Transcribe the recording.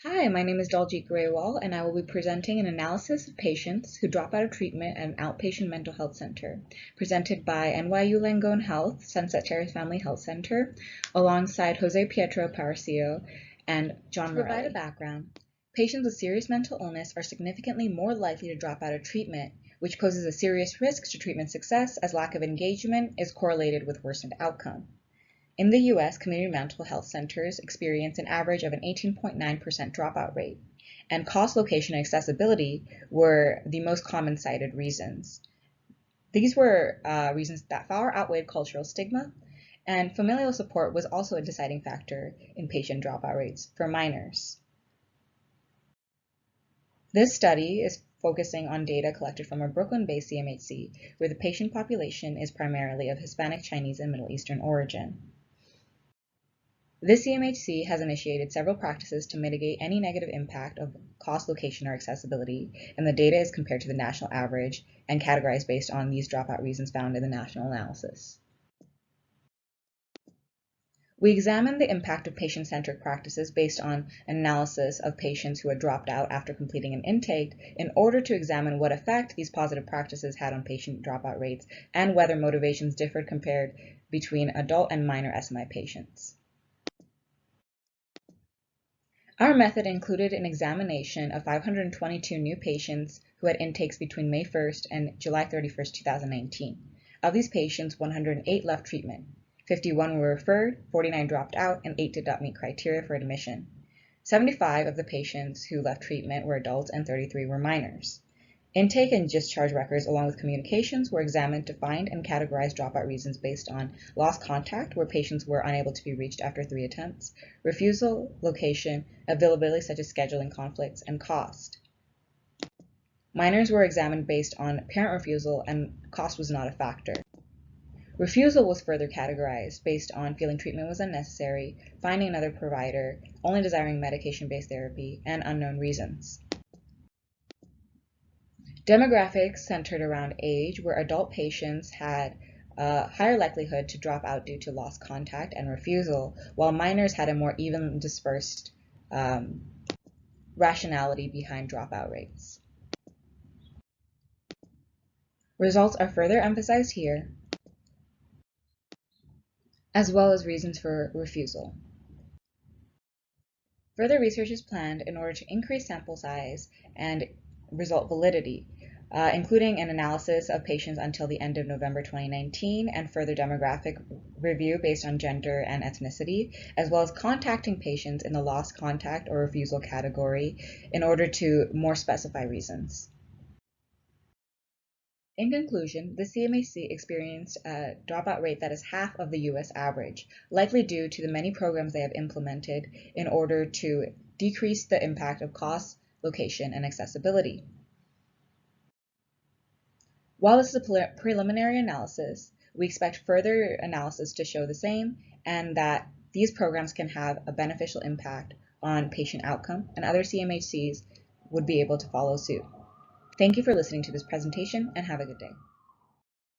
Hi, my name is Daljit Grewal, and I will be presenting an analysis of patients who drop out of treatment at an outpatient mental health center, presented by NYU Langone Health, Sunset Terrace Family Health Center, alongside Jose Pietro Aparacio and John Marrelli. To provide a background, patients with serious mental illness are significantly more likely to drop out of treatment, which poses a serious risk to treatment success as lack of engagement is correlated with worsened outcome. In the U.S., community mental health centers experience an average of an 18.9% dropout rate, and cost, location, and accessibility were the most common cited reasons. These were reasons that far outweighed cultural stigma, and familial support was also a deciding factor in patient dropout rates for minors. This study is focusing on data collected from a Brooklyn-based CMHC, where the patient population is primarily of Hispanic, Chinese, and Middle Eastern origin. This CMHC has initiated several practices to mitigate any negative impact of cost, location, or accessibility, and the data is compared to the national average and categorized based on these dropout reasons found in the national analysis. We examined the impact of patient-centric practices based on an analysis of patients who had dropped out after completing an intake in order to examine what effect these positive practices had on patient dropout rates and whether motivations differed compared between adult and minor SMI patients. Our method included an examination of 522 new patients who had intakes between May 1st and July 31st, 2019. Of these patients, 108 left treatment. 51 were referred, 49 dropped out, and 8 did not meet criteria for admission. 75 of the patients who left treatment were adults and 33 were minors. Intake and discharge records along with communications were examined to find and categorize dropout reasons based on lost contact, where patients were unable to be reached after 3 attempts, refusal, location, availability such as scheduling conflicts, and cost. Minors were examined based on parent refusal, and cost was not a factor. Refusal was further categorized based on feeling treatment was unnecessary, finding another provider, only desiring medication-based therapy, and unknown reasons. Demographics centered around age, where adult patients had a higher likelihood to drop out due to lost contact and refusal, while minors had a more even dispersed rationality behind dropout rates. Results are further emphasized here, as well as reasons for refusal. Further research is planned in order to increase sample size and result validity, including an analysis of patients until the end of November 2019 and further demographic review based on gender and ethnicity, as well as contacting patients in the lost contact or refusal category in order to more specify reasons. In conclusion, the CMHC experienced a dropout rate that is half of the U.S. average, likely due to the many programs they have implemented in order to decrease the impact of cost, location, and accessibility. While this is a preliminary analysis, we expect further analysis to show the same and that these programs can have a beneficial impact on patient outcome, and other CMHCs would be able to follow suit. Thank you for listening to this presentation and have a good day.